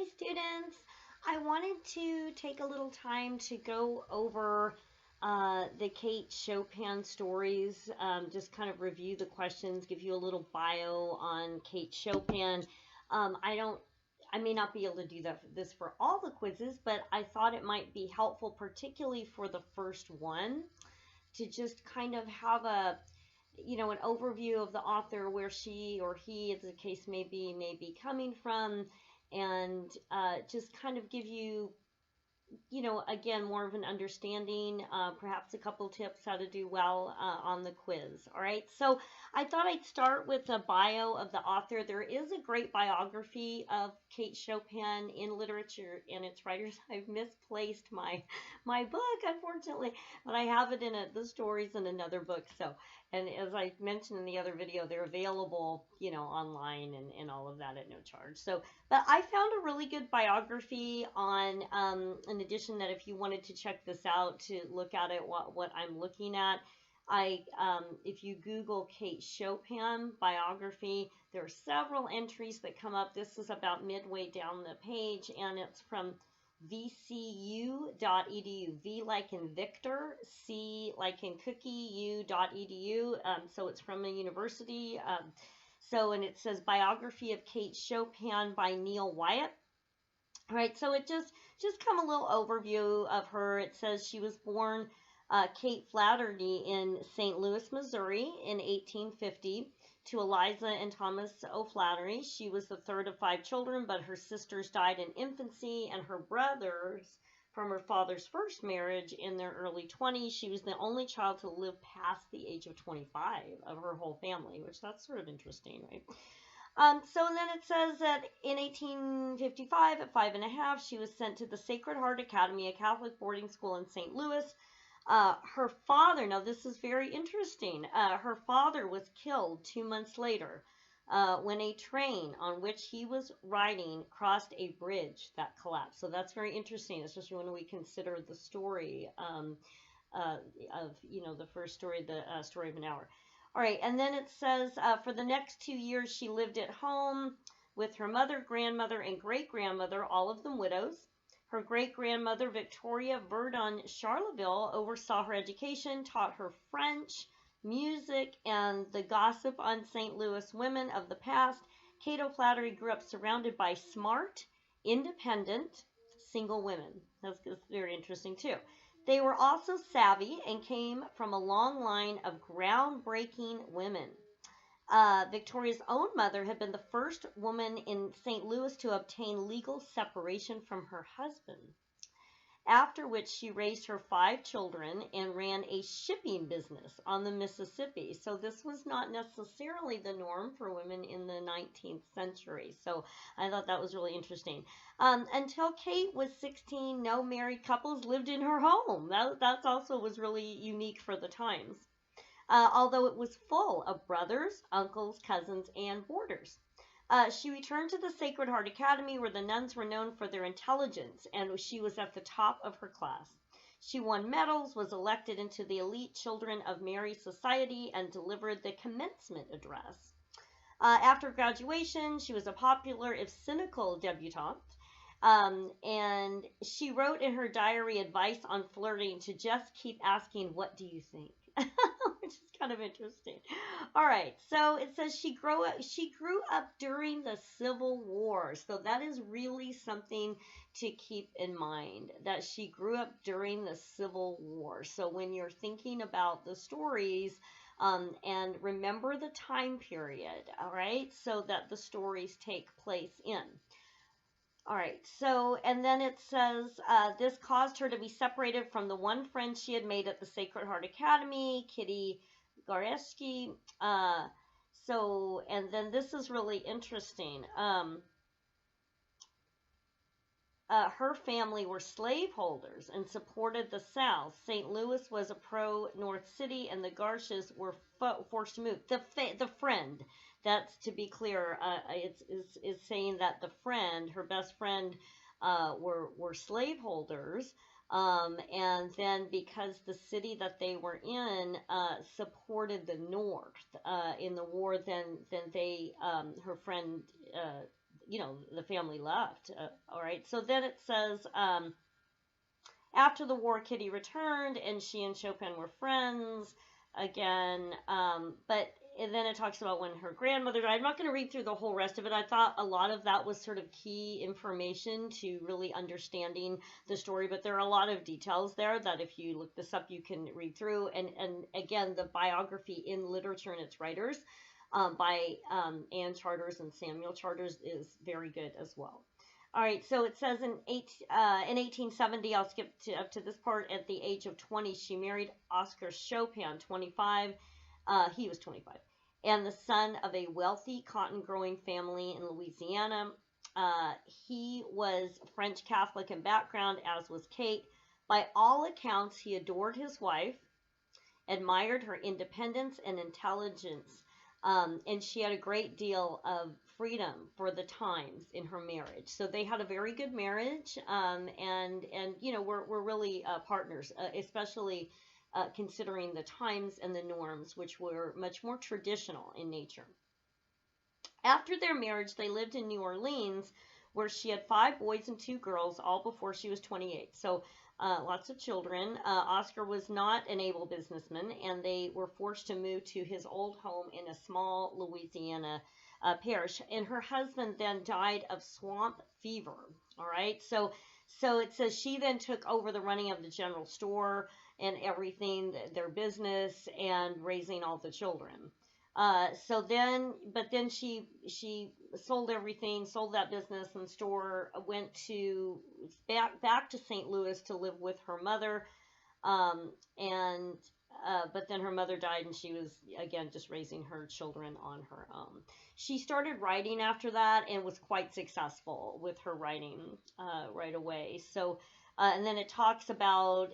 Hi students! I wanted to take a little time to go over the Kate Chopin stories, just kind of review the questions, give you a little bio on Kate Chopin. I may not be able to do this for all the quizzes, but I thought it might be helpful, particularly for the first one, to just kind of have an overview of the author, where she or he, as the case may be coming from, and just kind of give you, again, more of an understanding, perhaps a couple tips how to do well on the quiz. All right, so I thought I'd start with a bio of the author. There is a great biography of Kate Chopin in literature and its writers. I've misplaced my book, unfortunately, but I have it in the stories in another book. So, and as I mentioned in the other video, they're available, online and all of that at no charge. So, but I found a really good biography on an edition that, if you wanted to check this out to look at it, what I'm looking at, if you Google Kate Chopin biography, there are several entries that come up. This is about midway down the page, and it's from vcu.edu. V like in Victor, C like in cookie, u.edu. So it's from a university. And it says biography of Kate Chopin by Neil Wyatt. All right, so it just come a little overview of her. It says she was born Kate Flaherty in St. Louis, Missouri in 1850 to Eliza and Thomas O'Flaherty. She was the third of 5 children, but her sisters died in infancy, and her brothers from her father's first marriage in their early 20s. She was the only child to live past the age of 25 of her whole family, which that's sort of interesting, right? So then it says that in 1855, at 5 and a half, she was sent to the Sacred Heart Academy, a Catholic boarding school in St. Louis. Her father, now this is very interesting, her father was killed 2 months later when a train on which he was riding crossed a bridge that collapsed. So that's very interesting, especially when we consider the story of, the first story, the story of an hour. All right, and then it says for the next 2 years, she lived at home with her mother, grandmother, and great-grandmother, all of them widows. Her great-grandmother, Victoria Verdon Charleville, oversaw her education, taught her French, music, and the gossip on St. Louis women of the past. Kate O'Flaherty grew up surrounded by smart, independent, single women. That's very interesting, too. They were also savvy and came from a long line of groundbreaking women. Victoria's own mother had been the first woman in St. Louis to obtain legal separation from her husband, after which she raised her 5 children and ran a shipping business on the Mississippi. So this was not necessarily the norm for women in the 19th century. So I thought that was really interesting. Until Kate was 16, no married couples lived in her home. That also was really unique for the times. Although it was full of brothers, uncles, cousins, and boarders. She returned to the Sacred Heart Academy, where the nuns were known for their intelligence, and she was at the top of her class. She won medals, was elected into the elite Children of Mary Society, and delivered the commencement address. After graduation, she was a popular, if cynical, debutante. And she wrote in her diary advice on flirting to just keep asking, "What do you think?" Which is kind of interesting. All right, so it says she grew up during the Civil War. So that is really something to keep in mind, that she grew up during the Civil War. So when you're thinking about the stories, and remember the time period, all right, so that the stories take place in. All right, so, and then it says this caused her to be separated from the one friend she had made at the Sacred Heart Academy, Kitty Goreski. And then this is really interesting. Her family were slaveholders and supported the South. St. Louis was a pro-North city, and the Garshes were forced to move. The friend, that's to be clear, is saying that the friend, her best friend, were slaveholders. And then because the city that they were in supported the North in the war, then they, her friend, the family left. All right. So then it says, after the war, Kitty returned, and she and Chopin were friends again. But and then it talks about when her grandmother died. I'm not going to read through the whole rest of it. I thought a lot of that was sort of key information to really understanding the story, but there are a lot of details there that if you look this up, you can read through. And again, the biography in Literature and Its Writers by Anne Charters and Samuel Charters is very good as well. All right, so it says in 1870, I'll skip up to this part. At the age of 20, she married Oscar Chopin, 25. He was 25, and the son of a wealthy cotton growing family in Louisiana. He was French Catholic in background, as was Kate. By all accounts, he adored his wife, admired her independence and intelligence, and she had a great deal of freedom for the times in her marriage. So they had a very good marriage, and we're really partners, especially considering the times and the norms, which were much more traditional in nature. After their marriage, they lived in New Orleans, where she had 5 boys and 2 girls, all before she was 28. So lots of children. Oscar was not an able businessman, and they were forced to move to his old home in a small Louisiana parish. And her husband then died of swamp fever. All right, so it says she then took over the running of the general store and everything, their business, and raising all the children. But then she sold everything, sold that business and store, went to back to St. Louis to live with her mother, and but then her mother died, and she was again just raising her children on her own. She started writing after that and was quite successful with her writing right away. So. And then it talks about,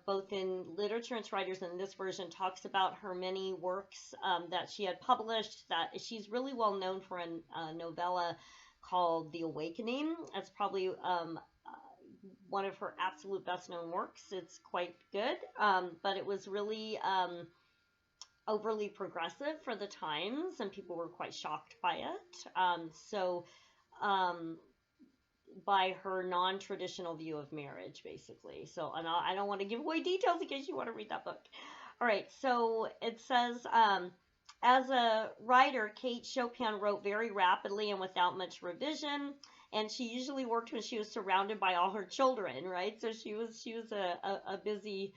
both in Literature and Its Writers, and this version talks about her many works that she had published, that she's really well known for a novella called The Awakening. That's probably one of her absolute best known works. It's quite good, but it was really overly progressive for the times, and people were quite shocked by it. By her non-traditional view of marriage, basically. So, and I don't want to give away details in case you want to read that book. All right, so it says, as a writer, Kate Chopin wrote very rapidly and without much revision, and she usually worked when she was surrounded by all her children, right? So she was a busy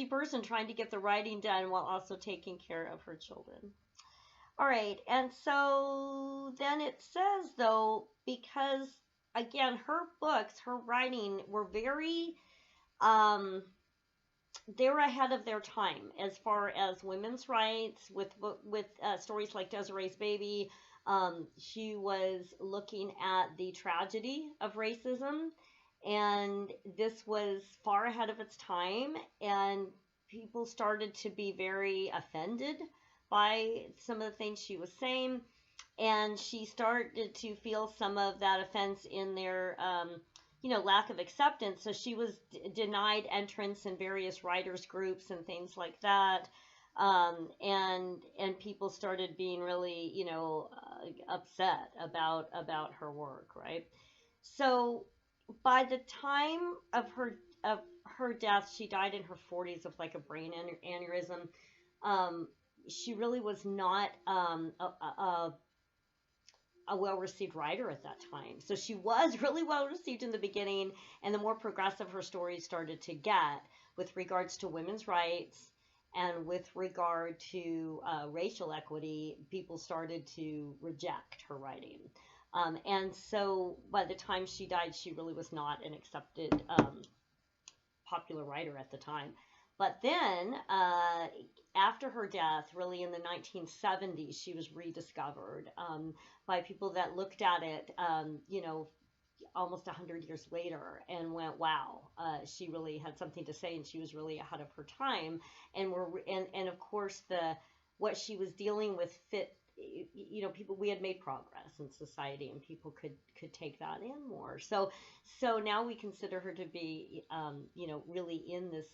person trying to get the writing done while also taking care of her children. All right, and so then it says, though, because again, her books, her writing were very, they were ahead of their time as far as women's rights. With stories like Desiree's Baby, she was looking at the tragedy of racism, and this was far ahead of its time, and people started to be very offended by some of the things she was saying. And she started to feel some of that offense in their, lack of acceptance. So she was denied entrance in various writers groups and things like that. And people started being really, upset about her work, right? So by the time of her death, she died in her 40s of like a brain aneurysm. She really was not a well-received writer at that time. So she was really well-received in the beginning, and the more progressive her stories started to get with regards to women's rights and with regard to racial equity, people started to reject her writing. And so by the time she died, she really was not an accepted popular writer at the time. But then, after her death, really in the 1970s, she was rediscovered by people that looked at it, almost 100 years later and went, wow, she really had something to say, and she was really ahead of her time. And of course, what she was dealing with fit. People, we had made progress in society, and people could take that in more. So now we consider her to be, really in this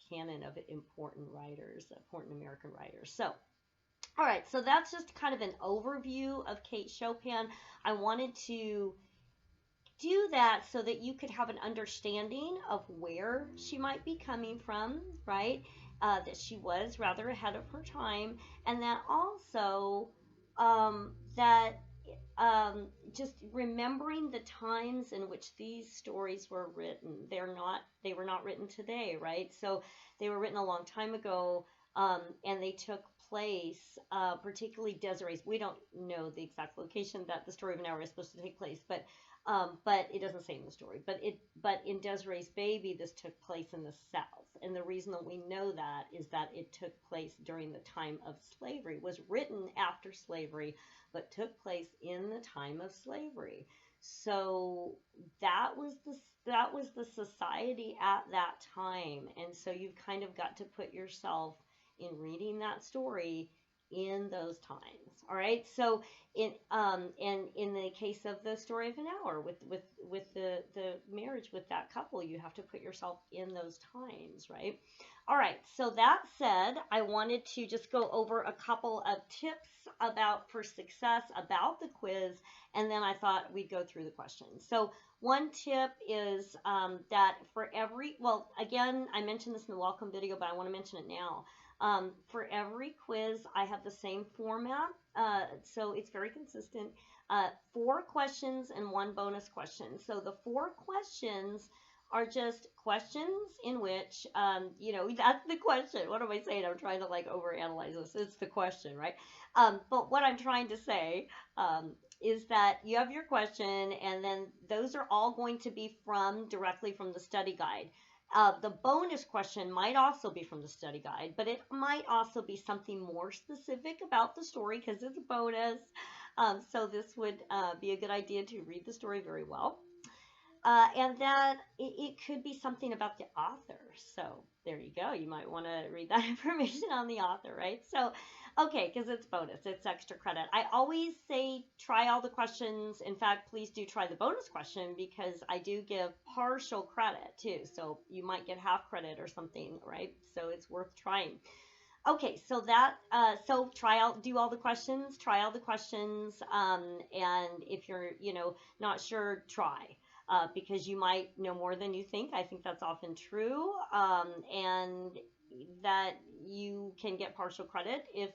canon of important writers, important American writers. So All right, so that's just kind of an overview of Kate Chopin. I wanted to do that so that you could have an understanding of where she might be coming from, right? That she was rather ahead of her time, and that also that just remembering the times in which these stories were written. They were not written today, right? So they were written a long time ago, and they took place, particularly Desiree's. We don't know the exact location that the story of an hour is supposed to take place, but it doesn't say in the story. But in Desiree's Baby, this took place in the South, and the reason that we know that is that it took place during the time of slavery. It was written after slavery, but took place in the time of slavery. So that was the society at that time, and so you've kind of got to put yourself in reading that story in those times. All right. So and in the case of the story of an hour with the marriage with that couple, you have to put yourself in those times, right? All right. So that said, I wanted to just go over a couple of tips about for success about the quiz, and then I thought we'd go through the questions. So one tip is that for every, well, again, I mentioned this in the welcome video, but I want to mention it now. For every quiz, I have the same format, so it's very consistent. 4 questions and 1 bonus question. So the 4 questions are just questions in which, that's the question. What am I saying? I'm trying to like overanalyze this. It's the question, right? But what I'm trying to say is that you have your question, and then those are all going to be directly from the study guide. The bonus question might also be from the study guide, but it might also be something more specific about the story because it's a bonus. So this would be a good idea to read the story very well. And that it could be something about the author. So there you go. You might want to read that information on the author, right? So, okay, because it's bonus, it's extra credit. I always say try all the questions. In fact, please do try the bonus question because I do give partial credit too. So you might get half credit or something, right? So it's worth trying. Okay, so do all the questions, try all the questions, and if you're, not sure, try. Because you might know more than you think. I think that's often true, and that you can get partial credit if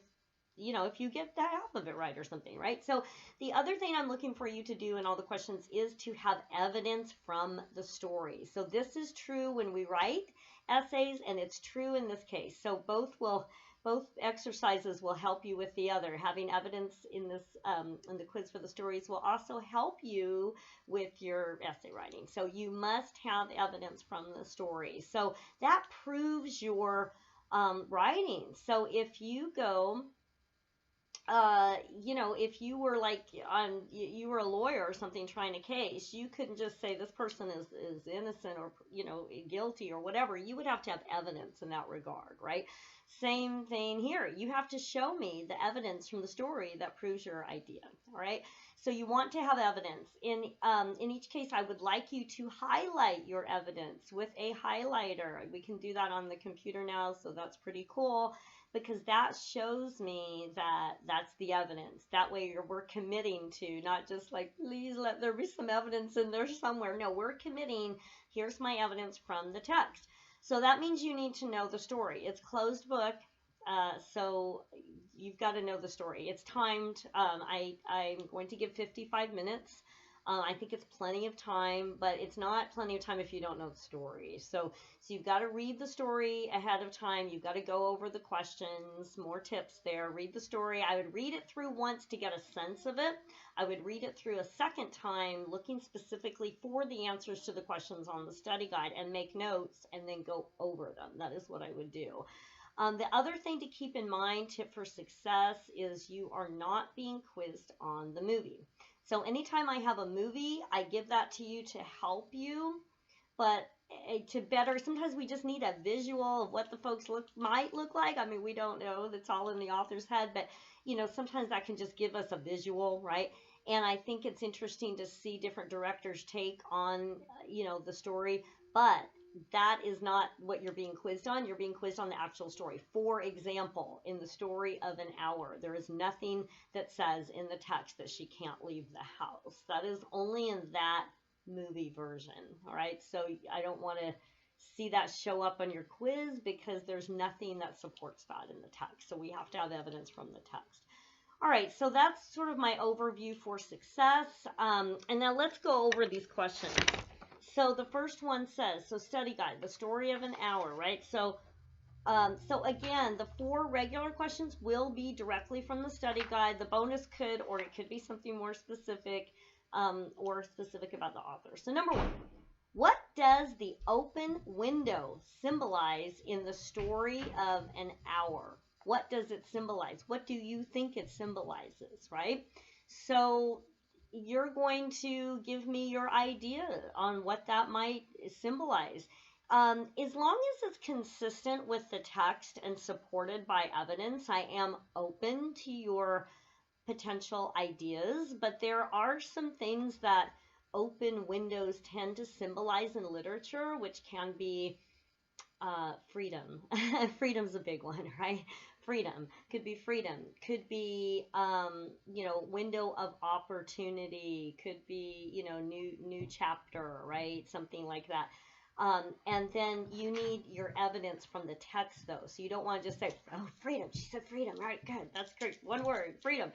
you get that half of it right or something, right? So the other thing I'm looking for you to do in all the questions is to have evidence from the story. So this is true when we write essays, and it's true in this case. So both exercises will help you with the other. Having evidence in the quiz for the stories will also help you with your essay writing. So you must have evidence from the story. So that proves your writing. So if you go if you were like you were a lawyer or something trying a case, you couldn't just say this person is innocent or guilty or whatever. You would have to have evidence in that regard, right? Same thing here. You have to show me the evidence from the story that proves your idea. All right. So you want to have evidence. In each case, I would like you to highlight your evidence with a highlighter. We can do that on the computer now, so that's pretty cool, because that shows me that that's the evidence. That way we're committing to not just like, please let there be some evidence in there somewhere. No, we're committing, here's my evidence from the text. So that means you need to know the story. It's closed book, so you've got to know the story. It's timed. I'm going to give 55 minutes. I think it's plenty of time, but it's not plenty of time if you don't know the story. So you've got to read the story ahead of time. You've got to go over the questions, more tips there. Read the story. I would read it through once to get a sense of it. I would read it through a second time, looking specifically for the answers to the questions on the study guide, and make notes and then go over them. That is what I would do. The other thing to keep in mind, tip for success, is you are not being quizzed on the movie. So anytime I have a movie, I give that to you to help you, but sometimes we just need a visual of what the folks might look like. I mean, we don't know. That's all in the author's head, but sometimes that can just give us a visual, right? And I think it's interesting to see different directors take on, the story, but that is not what you're being quizzed on. You're being quizzed on the actual story. For example, in the story of an hour, there is nothing that says in the text that she can't leave the house. That is only in that movie version. All right. So I don't want to see that show up on your quiz because there's nothing that supports that in the text. So we have to have evidence from the text. All right, so that's sort of my overview for success. And now let's go over these questions. So the first one says, so study guide, the story of an hour, right? So again, the 4 regular questions will be directly from the study guide. The bonus could, or it could be something more specific, or specific about the author. So number 1, what does the open window symbolize in the story of an hour? What does it symbolize? What do you think it symbolizes, right? So you're going to give me your idea on what that might symbolize. As long as it's consistent with the text and supported by evidence, I am open to your potential ideas, but there are some things that open windows tend to symbolize in literature, which can be freedom. Freedom's a big one, right? Freedom could be window of opportunity, could be, new chapter, right? Something like that. And then you need your evidence from the text, though. So you don't want to just say, oh, freedom. She said freedom. All right, good. That's great. One word, freedom.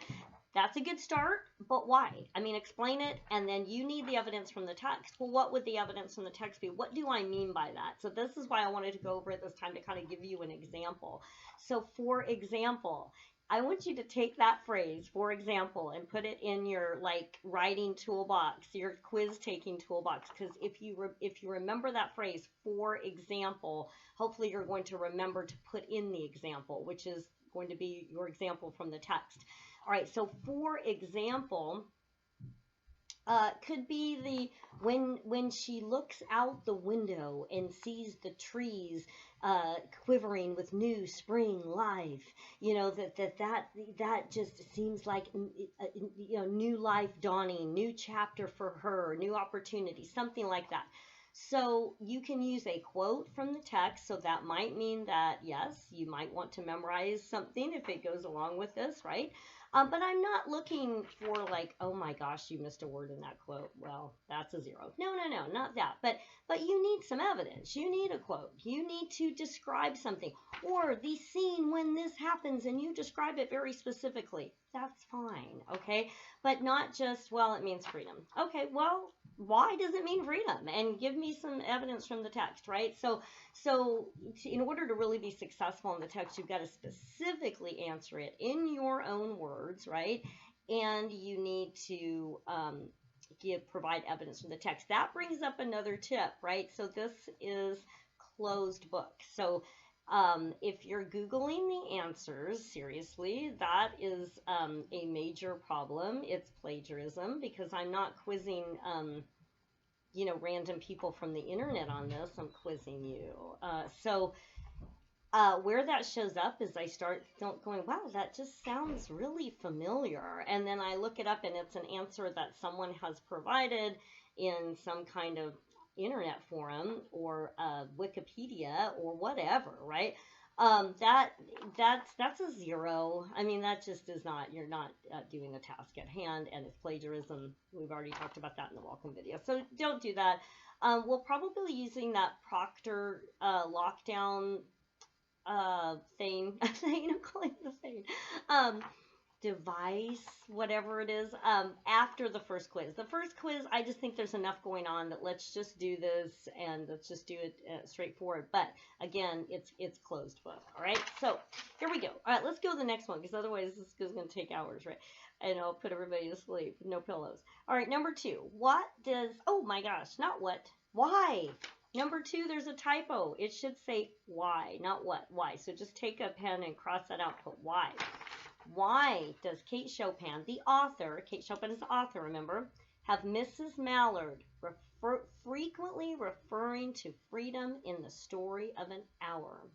That's a good start, but why? I mean, explain it, and then you need the evidence from the text. Well, what would the evidence from the text be? What do I mean by that? So this is why I wanted to go over it this time to kind of give you an example. So for example, I want you to take that phrase, for example, and put it in your writing toolbox, your quiz taking toolbox, because if you remember that phrase, for example, hopefully you're going to remember to put in the example, which is going to be your example from the text. All right, so for example, could be when she looks out the window and sees the trees quivering with new spring life. That just seems like new life dawning, new chapter for her, new opportunity, something like that. So you can use a quote from the text. So that might mean that, yes, you might want to memorize something if it goes along with this, right? But I'm not looking for oh my gosh, you missed a word in that quote. Well, that's a 0. No, not that. But you need some evidence. You need a quote. You need to describe something. Or the scene when this happens and you describe it very specifically. That's fine, okay? But not just, well, it means freedom. Okay, well, why does it mean freedom? And give me some evidence from the text, right? So in order to really be successful in the text, you've got to specifically answer it in your own words, right? And you need to provide evidence from the text. That brings up another tip, right? So this is closed book. So if you're Googling the answers, seriously, that is a major problem. It's plagiarism, because I'm not quizzing random people from the internet on this. I'm quizzing you. So where that shows up is I start going, wow, that just sounds really familiar. And then I look it up, and it's an answer that someone has provided in some kind of internet forum or Wikipedia or whatever, right? That's a 0. I mean, that just is not, you're not doing the task at hand, and it's plagiarism. We've already talked about that in the welcome video. So don't do that. We'll probably be using that Proctor lockdown thing. I'm calling it the thing. Device, whatever it is, after the first quiz. The first quiz, I just think there's enough going on that let's just do this and let's just do it straightforward. But again, it's closed book. All right, so here we go. All right, let's go to the next one, because otherwise this is going to take hours, right? And I'll put everybody to sleep. No pillows. All right, number 2. What does, oh my gosh, not what, why? Number 2, there's a typo. It should say why, not what, why. So just take a pen and cross that out, put why. Why does Kate Chopin, the author, Kate Chopin is the author, remember, have Mrs. Mallard frequently referring to freedom in the story of an hour?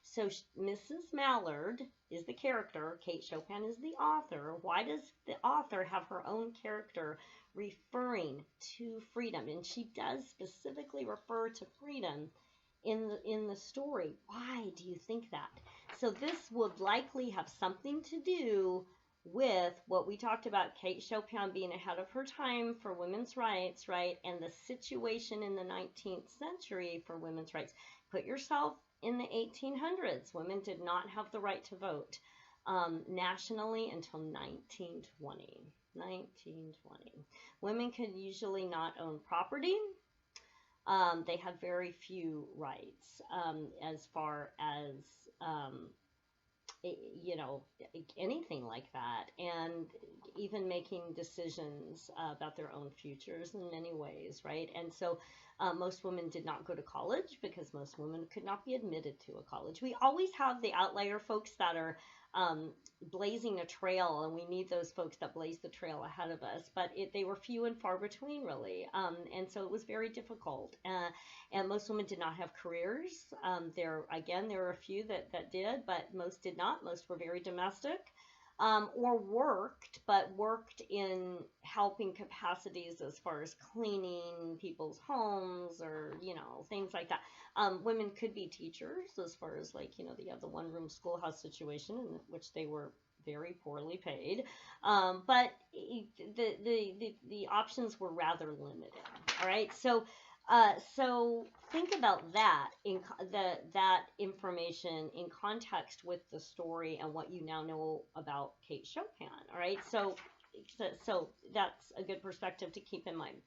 So Mrs. Mallard is the character, Kate Chopin is the author. Why does the author have her own character referring to freedom? And she does specifically refer to freedom in the story. Why do you think that? So this would likely have something to do with what we talked about, Kate Chopin being ahead of her time for women's rights, right? And the situation in the 19th century for women's rights. Put yourself in the 1800s. Women did not have the right to vote nationally until 1920. 1920. Women could usually not own property. They had very few rights as far as um, you know, anything like that, and even making decisions about their own futures in many ways, right? And so most women did not go to college because most women could not be admitted to a college. We always have the outlier folks that are um, blazing a trail, and we need those folks that blaze the trail ahead of us, but they were few and far between, really. And so it was very difficult. And most women did not have careers. There were a few that did, but most did not. Most were very domestic, or worked in helping capacities as far as cleaning people's homes, or things like that. Women could be teachers, as far as, like, you have the one room schoolhouse situation in which they were very poorly paid, but the options were rather limited. All right, so think about that that information in context with the story and what you now know about Kate Chopin. All right, so that's a good perspective to keep in mind.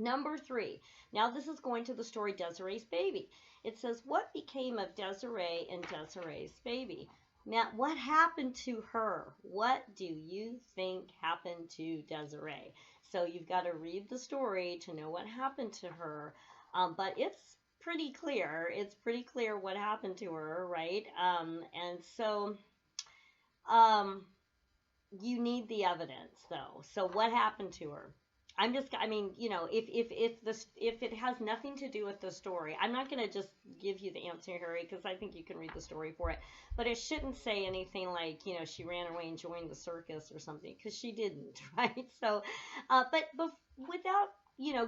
Number 3. Now this is going to the story Desiree's Baby. It says, what became of Desiree and Desiree's baby? Now, what happened to her? What do you think happened to Desiree? So you've got to read the story to know what happened to her. But it's pretty clear. It's pretty clear what happened to her, right? And so you need the evidence, though. So what happened to her? If it has nothing to do with the story, I'm not going to just give you the answer, Harry, because I think you can read the story for it. But it shouldn't say anything like, she ran away and joined the circus or something, because she didn't, right? So, without,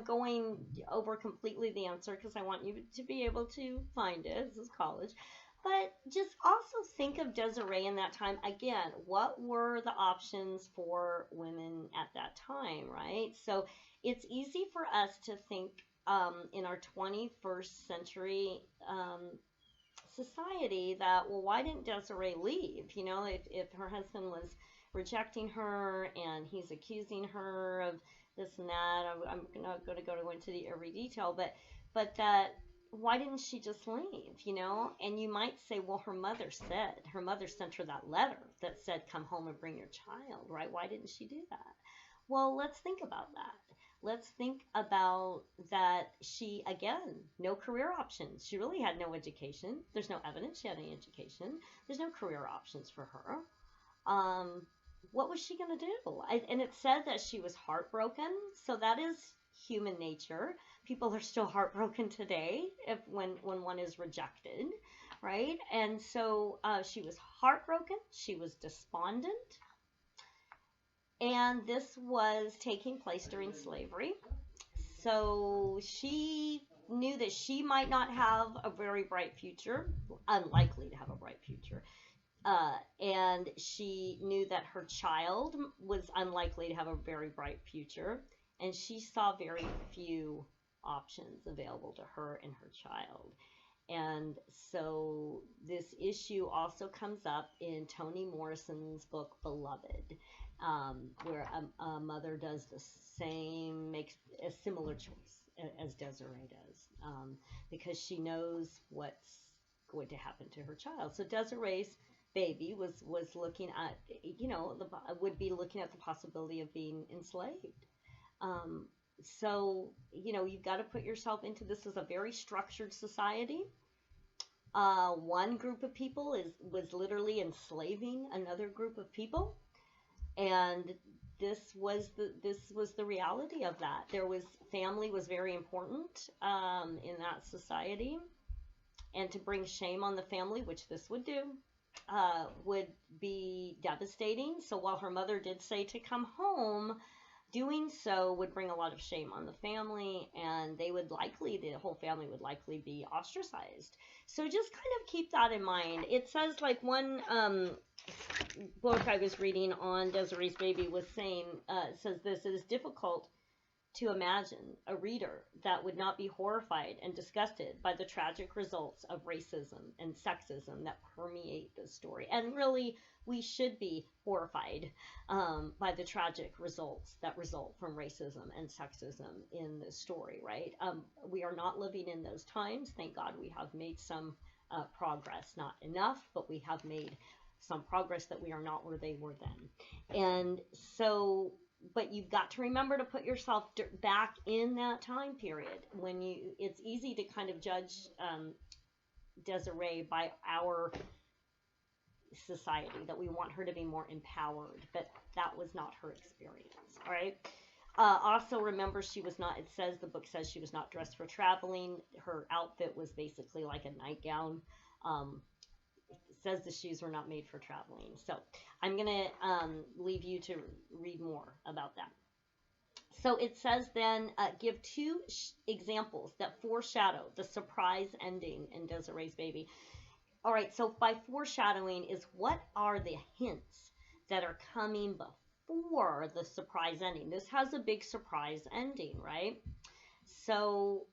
going over completely the answer, because I want you to be able to find it. This is college. But just also think of Desiree in that time. Again, what were the options for women at that time, right? So it's easy for us to think in our 21st century society that, well, why didn't Desiree leave? If her husband was rejecting her and he's accusing her of this and that, I'm not going to go into every detail, but that, why didn't she just leave, And you might say, well, her mother sent her that letter that said, come home and bring your child, right? Why didn't she do that? Well, let's think about that. Let's think about that. She, again, no career options. She really had no education. There's no evidence she had any education. There's no career options for her. What was she going to do? And it said that she was heartbroken. So that is human nature. People are still heartbroken today when one is rejected, right? And so she was heartbroken. She was despondent. And this was taking place during slavery. So she knew that she might not have a very bright future, unlikely to have a bright future. And she knew that her child was unlikely to have a very bright future. And she saw very few options available to her and her child. And so this issue also comes up in Toni Morrison's book, Beloved, where a mother does the same, makes a similar choice as Desiree does, because she knows what's going to happen to her child. So Desiree's baby was looking at, would be looking at the possibility of being enslaved. So, you've got to put yourself into this as a very structured society. One group of people was literally enslaving another group of people, and this was the reality of that. Family was very important in that society, and to bring shame on the family, which this would do, would be devastating. So while her mother did say to come home, doing so would bring a lot of shame on the family, and they the whole family would likely be ostracized. So just kind of keep that in mind. It says, like, one book I was reading on Desiree's baby was saying, says this: it is difficult to imagine a reader that would not be horrified and disgusted by the tragic results of racism and sexism that permeate this story. And really, we should be horrified by the tragic results that result from racism and sexism in this story, right? We are not living in those times. Thank God we have made some progress. Not enough, but we have made some progress, that we are not where they were then. And so, but you've got to remember to put yourself back in that time period when it's easy to kind of judge Desiree by our society, that we want her to be more empowered, but that was not her experience. All right. Also remember, she was not, it says, the book says she was not dressed for traveling. Her outfit was basically like a nightgown. It says the shoes were not made for traveling. So I'm going to leave you to read more about that. So it says then, give two examples that foreshadow the surprise ending in Desiree's baby. All right, so by foreshadowing is, what are the hints that are coming before the surprise ending? This has a big surprise ending, right? So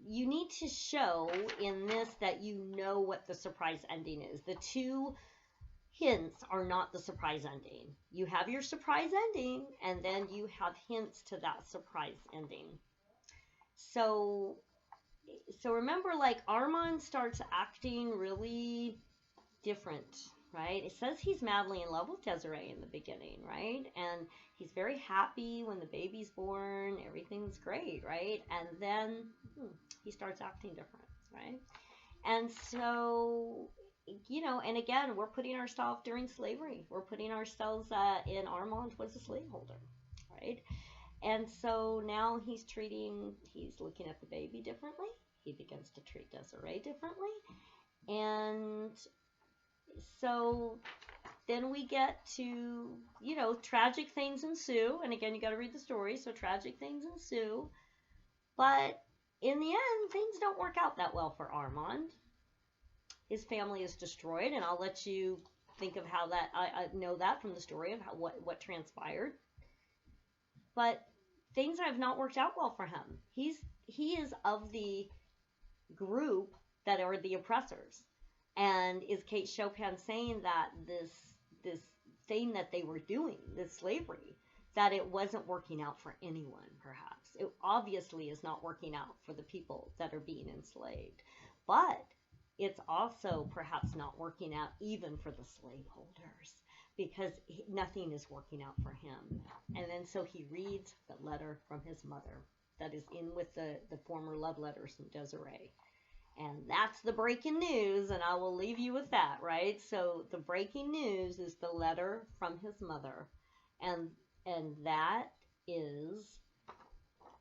you need to show in this that you know what the surprise ending is. The two hints are not the surprise ending. You have your surprise ending, and then you have hints to that surprise ending. So remember, like, Armand starts acting really different, right? It says he's madly in love with Desiree in the beginning, right? And he's very happy when the baby's born. Everything's great, right? And then he starts acting different, right? And so, and again, we're putting ourselves during slavery. We're putting ourselves in, Armand was a slaveholder, right? And so now he's looking at the baby differently. He begins to treat Desiree differently. And so then we get to, tragic things ensue. And again, you got to read the story. So tragic things ensue. But in the end, things don't work out that well for Armand. His family is destroyed. And I'll let you think of how that, I know that from the story of what transpired. But things have not worked out well for him. He is of the group that are the oppressors. And is Kate Chopin saying that this thing that they were doing, this slavery, that it wasn't working out for anyone, perhaps? It obviously is not working out for the people that are being enslaved. But it's also perhaps not working out even for the slaveholders, because nothing is working out for him. And then so he reads the letter from his mother that is in with the former love letters from Desiree. And that's the breaking news, and I will leave you with that, right? So the breaking news is the letter from his mother, and that is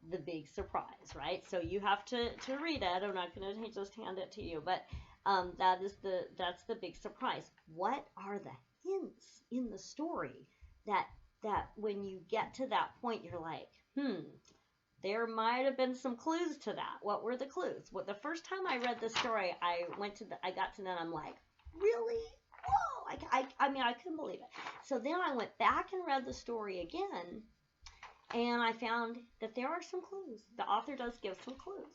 the big surprise, right? So you have to read it. I'm not going to just hand it to you, but that's the big surprise. What are the hints in the story that when you get to that point, you're like, there might have been some clues to that. What were the clues? Well, the first time I read the story, I got to that, I'm like, really? Whoa! I couldn't believe it. So then I went back and read the story again, and I found that there are some clues. The author does give some clues.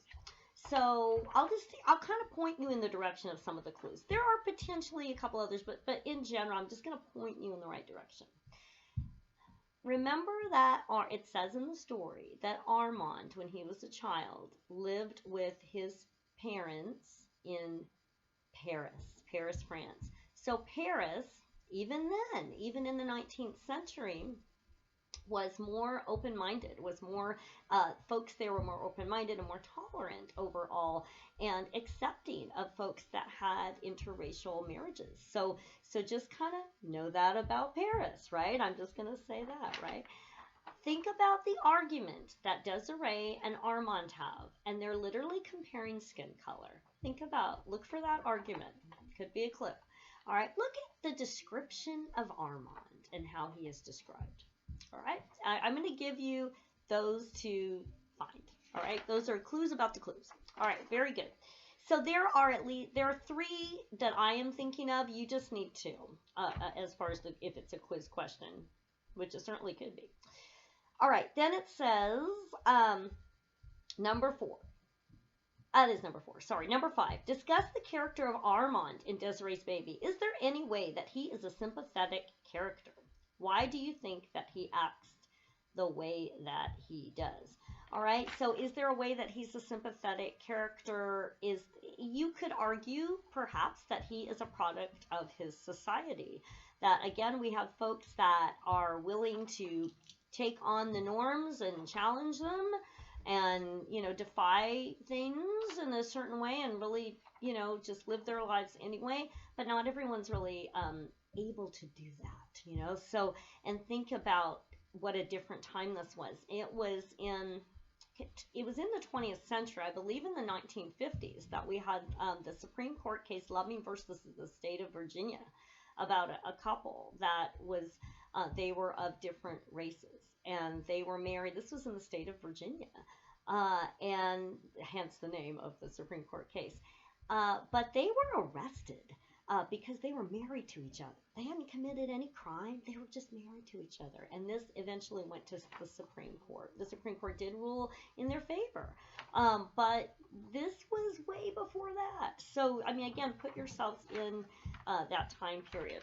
So I'll kind of point you in the direction of some of the clues. There are potentially a couple others, but in general, I'm just going to point you in the right direction. Remember that it says in the story that Armand, when he was a child, lived with his parents in Paris, France. So Paris, even then, even in the 19th century, was more open-minded, folks there were more open-minded and more tolerant overall, and accepting of folks that had interracial marriages. So just kind of know that about Paris, right? I'm just going to say that, right? Think about the argument that Desiree and Armand have, and they're literally comparing skin color. Look for that argument. Could be a clip. All right, look at the description of Armand and how he is described. All right, I'm going to give you those to find. All right, those are clues about the clues. All right, very good. So there are 3 that I am thinking of. You just need 2, as far as if it's a quiz question, which it certainly could be. All right, then it says number 4. That is number 4. Sorry, number 5. Discuss the character of Armand in Desiree's Baby. Is there any way that he is a sympathetic character? Why do you think that he acts the way that he does? All right, so is there a way that he's a sympathetic character? You could argue perhaps that he is a product of his society. That again, we have folks that are willing to take on the norms and challenge them and, defy things in a certain way and really, just live their lives anyway. But not everyone's really able to do that, So, and think about what a different time this was. It was in the 20th century, I believe in the 1950s, that we had the Supreme Court case Loving versus the state of Virginia about a couple that was, they were of different races and they were married. This was in the state of Virginia, and hence the name of the Supreme Court case. But they were arrested because they were married to each other. They hadn't committed any crime. They were just married to each other. And this eventually went to the Supreme Court. The Supreme Court did rule in their favor. But this was way before that. So, I mean, again, put yourselves in that time period.